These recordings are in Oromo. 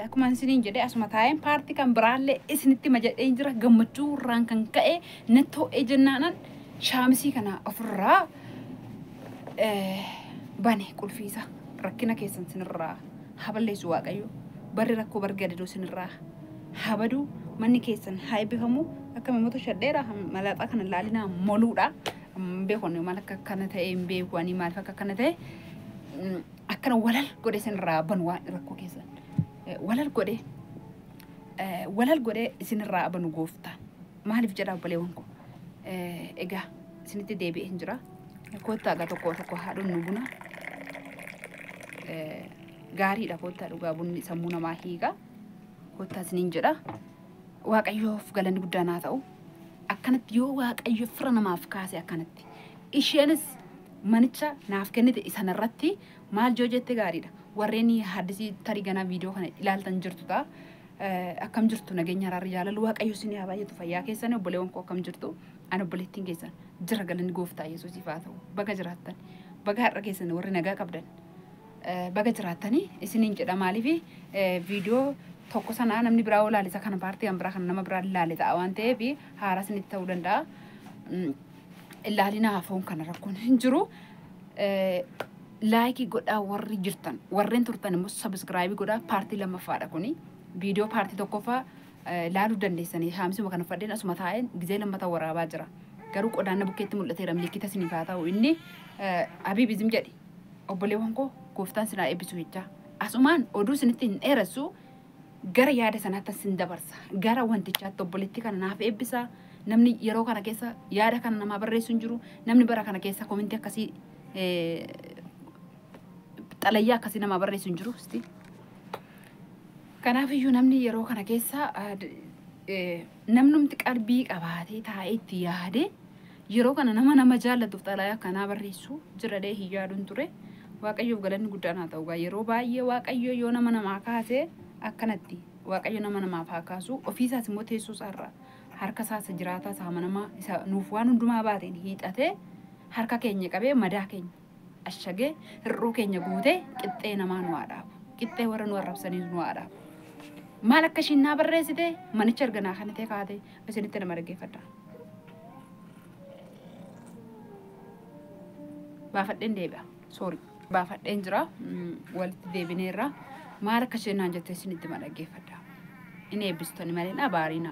Akkuma isiniin jedhee asuma taa'een paartii kan biraallee isinitti majadhee jira gammachuu irraan kan ka'e nettoo ejennaanan shaamisii kana ofirraa bane qulfiisa rakkina keessan sinirraa haballeessu waaqayyo barri rakkoo bargadadoo sinirraa habaduu manni keessan haa eebbifamu akka mamoota shadheera malaaxaa kana laalinaa moluudha beekonni maal akka kana ta'e hin beeku ani maaliif akka kana ta'e akkana walal godhe sinirraa banu waan rakkoo keessan walal godhe isinirraa abanu gooftaan maaliif jedha obboleewwan ko egaa isinitti deebi'ee hin jira koottaa gaa tokko haadhuun nu buna gaariidha koottaa dhugaa bunni sammuu namaa hiiga koottaa isiniin jedha waaqayyoof galanni guddaan haa ta'u akkanatti yoo waaqayyo fira namaaf kaase akkanatti isheenis manicha naaf kennite isanirratti maal joo jette gaariidha warreen haddisii tarii ganaa viidiyoo kana ilaaltan jirtu ta'a akkam jirtu nageenya haraarri jaalalu waaqayyo isin haa baay'atu fayyaa keessan obboleewwan koo akkam jirtu an obboleettiin keessan jira galanni gooftaa yesuusiif haa ta'u baga jiraattan baga har'a keessan warri nagaa qabdan baga jiraattanii isiniin jedha maaliif viidiyoo tokko sanaa namni biraa olaalisa kana paartii kan biraa kan nama biraa ilaale ta'a waan ta'eef haara isinitti ta'uu danda'a ilaalina hafoon kana rakkoon hin jiru laayikii godhaa warri jirtan warreen turtan immoo sabskraayibii godhaa paartii lammaffaadha kuni viidiyoo paartii tokkoffaa laaluu dandeessanii haamisuma kana fadheen asuma taa'een gizee lammataa waraabaa jira garuu qodaan bukkeetti mul'ateera milikkita isiniif haa ta'u inni habiibizim jedhi obboleewwan koo gooftaan sinaa eebbisu jecha asumaan oduu isinitti hin dheeressu gara yaada sanaatti sin dabarsa gara wantichaatti obboleetti kana naaf eebbisaa namni yeroo kana keessa yaada kana namaa barreessu hin jiru namni bara kana keessa komintii akkasii xalayyaa akkasii namaa barreessu hin jiru sti kanaaf iyyuu namni yeroo kana keessa namnumti qalbii qabaatee taa'ee itti yaade yeroo kana nama jaallatuuf xalayyaa kanaa barreessu jiradhee hin yaaduun ture waaqayyoof galanni guddaan haa ta'u yeroo baay'ee waaqayyo yoo nama namaa kaasee akkanatti waaqayyo nama namaaf haa kaasu ofiisaas immoo teessoo isaarraa harka isaas jiraataa isaa manamaa isa nuuf waan hundumaa baateen hiixatee harka keenya qabee madaa keenya ashagee hir'uu keenya guutee qixxee namaa nu haadhaabu qixxee warra nu arrabsanii nu haadhaabu maal akka shinnaa barreessite manicha arganaa kana ta'e kaate isinitti nama dhaggeeffadha baafadheen deebi'a sorry baafadheen jira walitti deebineerra maal akka shinnaan jettee isinitti nama dhaggeeffadha inni eebbistonni malee abaariina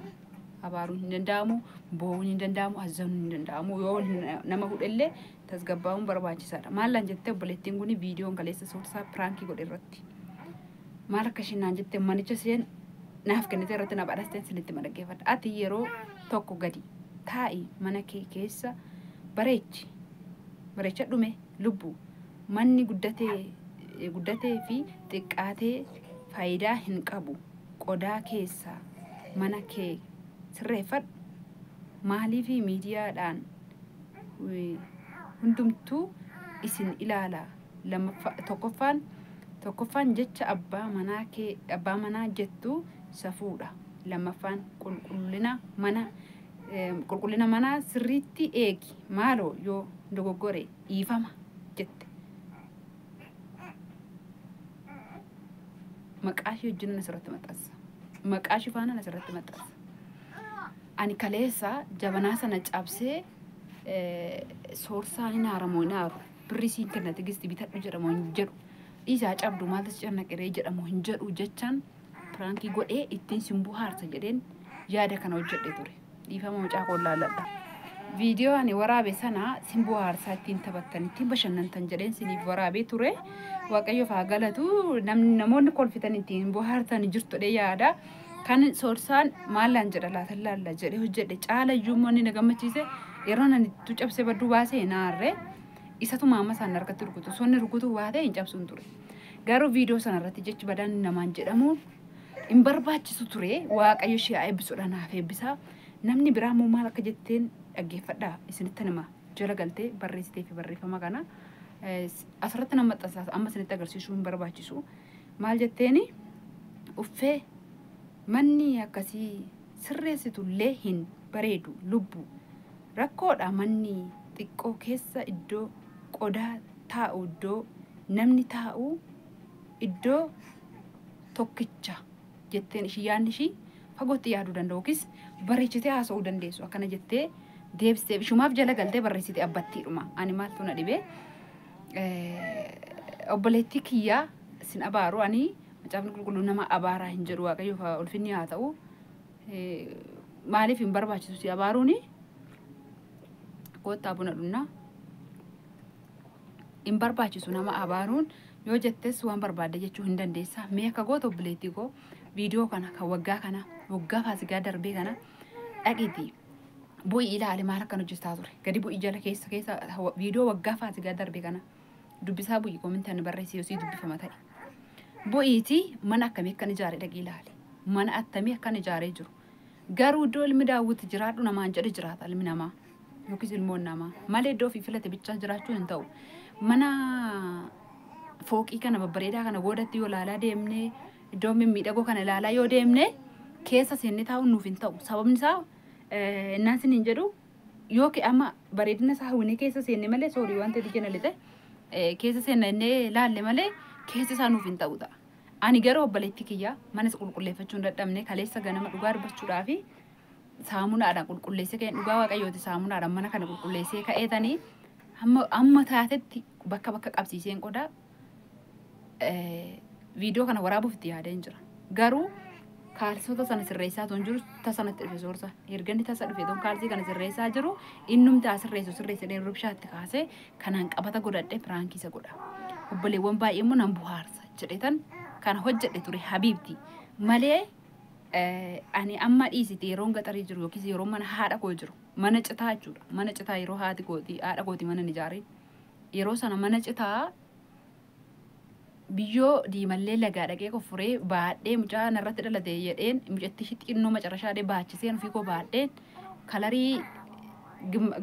abaaruu hin danda'amu bo'uun hin danda'amu azzanuun hin danda'amu yoo nama hudhellee tasgabbaa'uun barbaachisaadha maallaan jettee obboleettiin kun viidiyoon kaleessa suursaa piraankii godhe irratti maal akka shinnaan jettee manicha seen naaf kennite irratti na badhaastee isinitti nama dhaggeeffadha ati yeroo tokko gadi taa'i mana kee keessa bareecha dhume lubbu manni guddatee fi xiqqaatee faayidaa hin qabu qodaa keessa mana kee sirreeffadhu maaliif miidiyaadhaan hundumtuu isin ilaala tokkoffaan jecha abbaa manaa jettu safuudha lammaffaan qulqullina manaa sirriitti eegi maaloo yoo dogoggore dhiifama jette maqaashii wajjin asirratti maxxansa maqaashii faana asirratti maxxansa ani kaleessa jabanaa sana cabsee soorsaan hin haaramoo hin haaru birrisiin kenna tigisti bitadhu jedhamoo hin jedhu dhiisaa cabdu maaltas cannaqiree jedhamoo hin jedhu jechaan piraankii godhee ittiin simbuu haarsa jedheen yaada kana hojjedhe ture dhiifama mucaa koo laalladha viidiyoo ani waraabe sana simbuu haarsaa ittiin taphattan ittiin bashannantan jedheen siniif waraabee ture waaqayyoof haa galatu namoonni kolfitan ittiin bohaartan jirtudha yaada kan soorsaan maallaan jedha laalla jedhee hojjedhe caala iyyuu immoo inni na gammachiise yeroo ani tu cabsee badduu baasee naarree isatu maama isaan harkatti rukutu sonni rukutu baatee hin cabsuun ture garuu viidiyoo sana irratti jechi badaan namaan jedhamuun hin barbaachisu ture waaqayyo ishee eebbisuudha naaf eebbisaa namni biraa immoo maal akka jetteen dhaggeeffadhaa isinitti nama jala galtee barreessitee fi barreeffama kana asirratti nama maxxansaas amma isinitti agarsiisuu hin barbaachisu maal jetteeni uffee manni akkasii sirreessitullee hin bareedu lubbu rakkoodha manni xiqqoo keessa iddoo qodaa taa'u iddoo namni taa'u iddoo tokkicha jetteen ishii yaadni ishii fagootti yaaduu danda'u yookiis bareechitee haasa'uu dandeessu akkana jettee deebistee shumaaf jala galtee barreessite abbattiidhuma ani maaltu na dhibee obboleettii kiyyaa sin abaaru ani macaafni qulqulluu nama abaaraa hin jedhu waaqayyoof ulfinni haa ta'u maaliif hin barbaachisu si abaaruuni koottaa buna dhunnaa hin barbaachisu nama abaaruun yoo jettes waan barbaadde jechuu hin dandeessa mee akka goota obboleettii koo viidiyoo kana kan waggaa faasigaa darbee kana dhaqiitii bu'ii ilaali maal akkan hojjetaa ture gadi bu'ii jala keessa viidiyoo waggaa faasigaa darbee kana dubbisaa bu'ii koomintaan barreessee osii dubbifama ta'e bu'iitii mana akkamii akkan ijaaree dhaqii ilaali mana attamii akkan ijaaree jiru garuu iddoo ilmi daawwiti jiraadhu namaan jedhe jiraata ilmi namaa yookiis ilmoon namaa malee iddoo ofii filate bichaa jiraachuu hin ta'u mana fooqii kana babbareedaa kana goodatti yoo ilaalaa deemnee iddoo mimmiidhagoo kana ilaalaa yoo deemnee keessa seennee taa'uun nuuf hin ta'u sababni isaa innaan sin hin jedhu yoo amma bareedina isaa hawwinee keessa seennee malee soorii waan ta'eef jenna lite keessa seennee laalle malee keessa isaa nuuf hin ta'u ta'a. Ani garuu obboleettii kiyyaa mana qulqulleeffachuu hin dadhabne kaleessa ganama dhugaa dubbachuudhaa fi saamunaadhaan qulqulleessee ka'een dhugaa waaqayyooti saamunaadhaan mana kana qulqulleessee ka'eetanii amma taatetti bakka qabsiiseen qodaa viidiyoo kana waraabuuf itti yaadeen jira. Garuu kaalsota sana sirreessaa toon jiru tasanatti dhufe soorsa. Erganni tasa dhufe toon kaalsii kana sirreessaa jiru innumti sirreessee rubshaatti kaasee kanaan qabata godhadhee piraankiisa godha. Obboleewwan baay'ee immoo nan buhaarsa jedhetan kana hojjedhe ture habiibti malee ani amma dhiisite yeroon gaxarii jiru yookiis yeroo mana haadha koo jiru mana citaa jechuudha. Mana citaa yeroo haati kooti haadha kooti mana ijaaree yeroo sana mana citaa biyyoo diimallee lagaa dhaqee qofuree baadhee mucaa narratti dhalate jedheen mucatti xinnoo macarashaadhee baachiseen ofii koo baadheen kalarii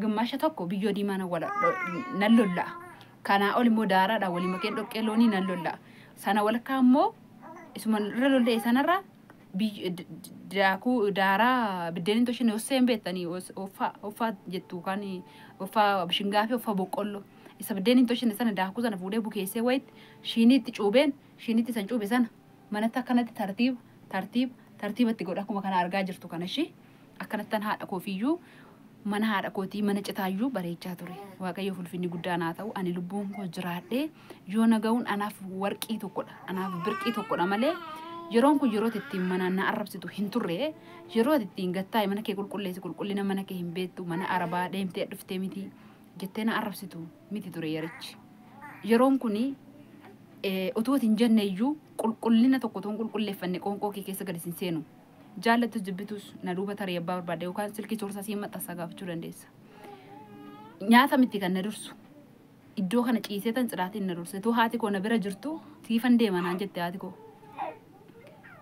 gimmaasha tokko biyyoo diimaa nan lolla'a. Kanaa ol immoo daaraadha walii makeen dhoqqee loonii nan lolla'a. Sana walakkaa immoo isuma irra lollee sanarra daakuu daaraa biddeenin toshin hosseen beektanii hoffaa jettu kan hoffaa bishingaa fi hoffaa boqqolloo. Isa biddeenin toshin sana daakuu sana fuudhee bukeessee wayitti shiiniitti cuubeen shiiniitti san cuube sana manatti akkanatti tartiibatti godha akkuma kana argaa jirtu kana ishee akkanattan haadha koofiyyuu mana haadha kootii mana citaayyuu bareechaa ture. Waaqayyoof ulfinni guddaan haa ta'u ani lubbuun koo jiraadhee yoo naga'uun anaaf warqii tokkodha anaaf birqii tokkodha malee yeroon kun yeroo ittiin mana na arrabsitu hin turre yeroo ittiin gattaa'e mana kee qulqulleessi qulqullina mana kee hin beektu mana arabaa deemtee dhuftee miti jettee na arrabsitu miti ture yerichi. Yeroon kuni utuu hin jenneeyyuu qulqullina tokko toon qulqulleeffanne qoonqoo kee keessa gadi sin seenu. Jaallattu jibbitus na duuba tarii abbaa barbaade yookaan silkii soorsaa siin maxxansaa gaafachuu dandeessa. Nyaata miti kan na dursu iddoo kana ciisee tan cidhaatiin na durse tuu haati koo na bira jirtu siifan deema naan jette haati koo.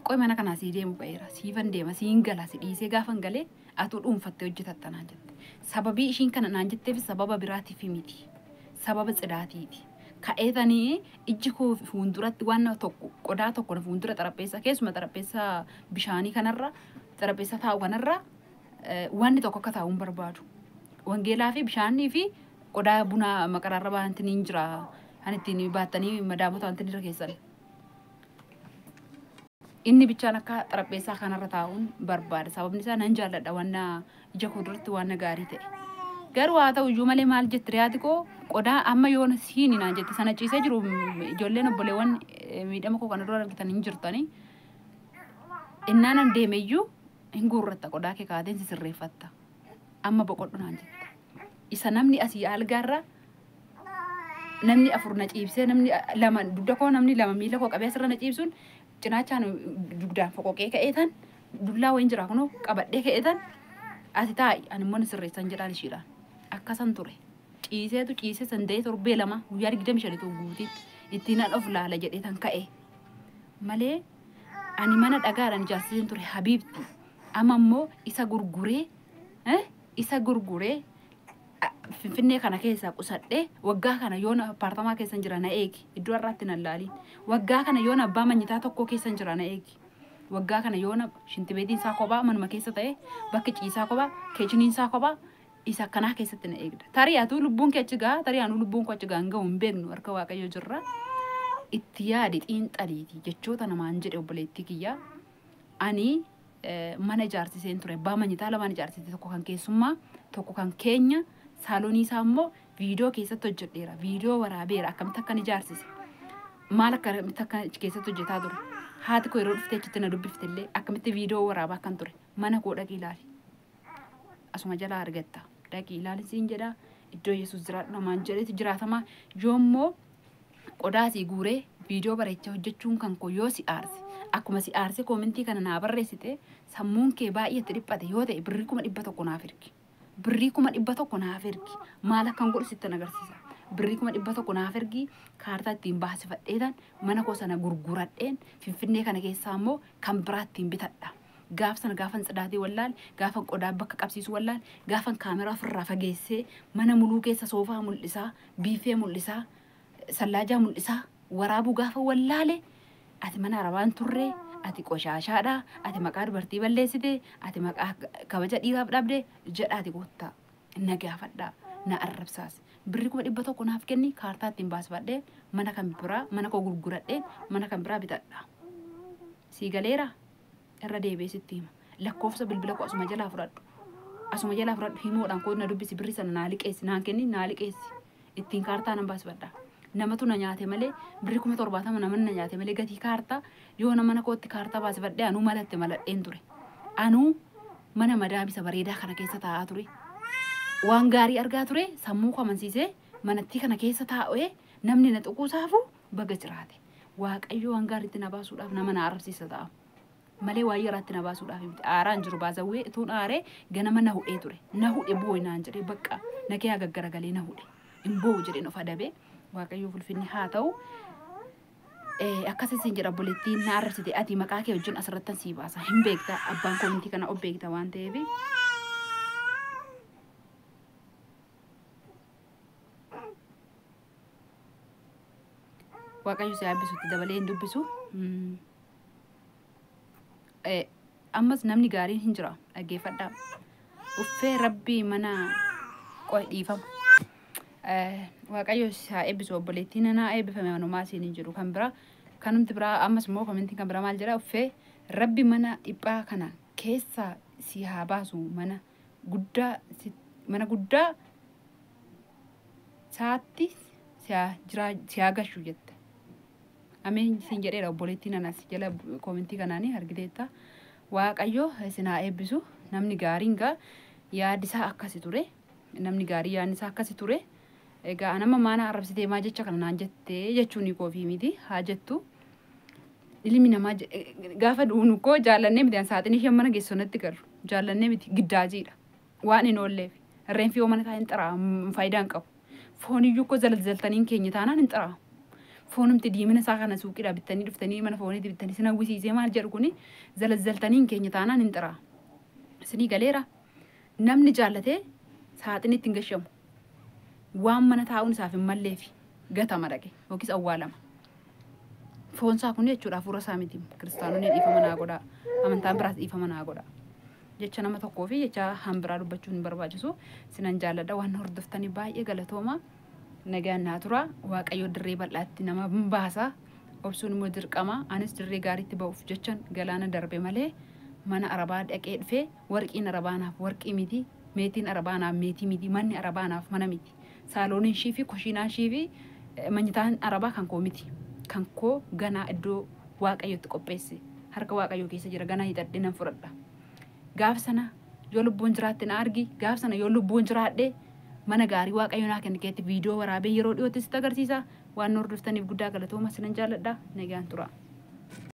Qoy mana kanaa sii deemu ba'eera siifan deema siin gala si dhiisee gaafan galee atuu dhuunfattee hojjetatta naan jette. Sababii ishiin kana naan jetteef sababa biraatiif miti sababa cidhaatiiti. Ka'eetanii ijji koo fuulduratti waan tokko qodaa tokko na fuuldura xarapheessaa keessuma xarapheessaa bishaanii kanarra xarapheessaa taa'u kanarra wanni tokko akka taa'uun barbaadu. Wangeelaa fi bishaanii fi qodaa bunaa maqaraarra baantiin hin jira kan ittiin baattanii madaamota wanti irra keessan. Inni bichaan akka xarapheessaa kanarra taa'uun barbaada. Sababni isaa nan jaalladha waan ija koo duratti waan gaarii ta'e. Garuu haa ta'u iyyuu malee maal jettee yaati koo qodaa amma yoona siin naan jette sana ciisee jiru ijoolleen obboleewwan miidhama koo kana dura argitan hin jirtanii innaanan deemeyyuu hin guurratta qodaa kee kaateen si sirreeffatta amma boqodhu naan jette. Isa namni asii algaarra namni afur na ciibsee namni lama dugda koo namni lama miila koo qabee asirra na ciibsuun cinaachaan dugdaan foqoqee ka'eetan dullaa wayin jira kunoo qabadhee ka'eetan asi taa'i ani immoo sirreessan jedhaan ishiidhaan. Akkasan ture ciiseetu ciisee sandee torbee lama guyyaa 25 guutuutti ittiin of laala jedhee tan ka'e malee ani mana dhagaadhaan ijaarsiiseen ture habiibti amma immoo isa gurguree Finfinnee kana keessaa qusadhee waggaa kana yoona apartamaa keessan jira na eegi iddoo irratti nan laaliin waggaa kana yoona abbaa manyitaa tokko keessan jira na eegi waggaa kana yoona shintibeetiin isaa kophaa manuma keessa ta'e bakki ciisaa kophaa keechiniin isaa kophaa isa kanaa keessatti na eegda. Tariyaatu lubbuun kee achi gaa tariyaanu lubbuun koo achi gaa hin ga'u hin beeknu harka waaqayyo jirra. Itti yaadi xiinxaliiti jechoota namaan jedhe obboleettii kiyyaa ani mana ijaarsiseen ture. Abbaa manyitaa lamaan ijaarsise, tokko kan keessummaa, tokko kan keenya. Saaloonii isaa immoo viidiyoo keessatti hojjedheera. Viidiyoo waraabeera akkamitti akkan ijaarsise. Maal akkamitti akka keessatti hojjetaa ture. Haati koo yeroo dhuftee achitti na dubbifte illee akkamitti viidiyoo waraabaa akkan ture. Mana koo dhaqii ilaali. Asuma jalaa argatta. Dhaqii ilaali siin jedhaa. Iddoo Yesuus jiraadhu namaan jedheeti jiraatamaa. Yoommoo qodaasii guuree viidiyoo bareechaa hojjechuun kan koo yoo si aarse. Akkuma si aarse koomentii kana naa barreessite sammuun kee baay'eetti dhiphate yoo ta'e birrii 100 naaf ergi. Birrii 100 naaf ergi. Maal akkan godhu sitti agarsiisa. Birrii 100 naaf ergi. Kaartaa ittiin baasifadheetan mana koo sana gurguradheen Finfinnee kana keessaa immoo kan biraa ittiin bitadha. Gaafan tsidaatii wallaal, gaafan qodaa bakka qabsiisu wallaal, gaafan kaameraa ofirraa fageessee mana muluu keessa soofaa mul'isaa, biifee mul'isaa, sallaajaa mul'isaa, waraabuu gaafa wallaale ati mana arabaan turree, ati qoshaashaadha, ati maqaa dubartii balleessite, ati maqaa kabaja dhiiraaf dhabde jedhaati goottaa. Na gaafadhaa, na arrabsaas. Birrii 100 naaf kenni kaartaa ittiin baasifadhee mana kan biraa, mana koo gurguradhee mana kan biraa bitadha. Sii galeera? Irra deebi'ee sitti hima. Lakkoofsa bilbila koo asuma jalaa fudhadhu. Asuma jalaa fudhadhu himuudhaan koo na dubbisi birrii sana naa liqeessi naan kenni naa liqeessi. Ittiin kaartaa nan baasifadha. Namatu na nyaate malee birrii 70 namni na nyaate malee gatii kaartaa yoo nama mana kootti kaartaa baasifadhee anuu malatti maladheen ture. Anuu mana madaamisa bareedaa kana keessa taa'aa ture. Waan gaarii argaa ture sammuu koo amansiisee manatti kana keessa taa'ee namni na tuquusaafu baga jiraate. Waaqayyo waan gaariitti na baasuudhaaf nama na arrabsiisa ta'a. Malee waa yaraatti na baasuudhaaf miti. Aaraan jiru baasawwee tuun aaree ganama na hudhee ture. Na hudhe boo'i naan jedhee bakka nagee gaggaraagalee na hudhe. Hin boo'u jedheen of adabee waaqayyo ulfinni haa ta'u. Akkasiin jedha obboleettiin na arrabsite ati maqaa kee wajjin asirratti sii baasa. Hin beekta abbaan koomintii kana of beekta waan ta'eef. Waaqayyo si eebbisutti dabalee hin dubbisu. Ammas namni gaariin hin jira dhaggeeffadhaa. Uffee rabbii mana qoy dhiifama. Waaqayyo si eebbisu obboleettiin na eebbifame manumaa siin hin jiru kan biraa kanumti biraa ammas immoo koomentiin kan biraa maal jedha uffee rabbi mana dhiphaa kana keessa si haa baasu mana guddaa saatti si haa gashu jette. Ameen siin jedheera obboleettiin anas jala koomentii kanaanii argiteetta. Waaqayyo isin haa eebbisu namni gaariin gaa yaadisaa akkasi ture. Namni gaarii yaadnisaa akkasi ture. Egaa nama maana arrabsitee maa jecha kana naan jettee jechuun ni koofii miti haa jettu. Ilmi namaa gaafa duunu koo jaallannee miti saaxiin ishee mana geessonatti galu. Jaallannee miti giddaajiidha. Waan hin oolleef. Reenfi yoo mana taa'in xiraa faayidaan qabu. Foon iyyuu koo zalzaltaniin keenya taanaan hin xiraa. Foonumti diimina isaa kana suuqiidha bittanii dhuftanii mana fooniitti bittanii sin hawwisiisee maal jedhu kuni zalzaltaniin keenya taanaan hin xiraa. Isinii galeera. Namni jaallatee saaxiin ittiin gashamu. Waan mana taa'uun isaaf hin malleefi gatama dhaqe yookiis awwaalama. Foon isaa kun jechuudha hafuura isaa miti. Kiristaanonni dhiifama naa godhaa. Amantaan biraas dhiifama naa godhaa. Jecha nama tokkoo fi jecha hambiraa dubbachuun hin barbaachisu. Sinan jaalladha waan hordoftanii baay'ee galatooma. Nagaan naa tura. Waaqayyo dirree bal'aatti nama baasa. Obsuun immoo dirqama. Anis dirree gaariitti ba'uuf jechan galaana darbe malee mana arabaa dhaqee dhufee warqiin arabaanaaf warqii miti. Meetiin arabaanaaf meetii miti. Manni arabaanaaf mana miti. Saalooniin shii fi koshiinaan shii fi manyitaan arabaa kan koo miti. Kan koo ganaa iddoo waaqayyotti qopheesse. Harka waaqayyoo keessa jira ganaa hidhadhee nan fudhadha. Gaaf sana yoo lubbuun jiraatte na argi. Gaaf sana yoo lubbuun jiraadhe mana gaarii waaqayyo naa kenna keetti viidiyoo waraabee yeroo dhiyootti sitti agarsiisa. Waan hordoftaniif guddaa galatooma sinan jaalladha. Nagaan tura.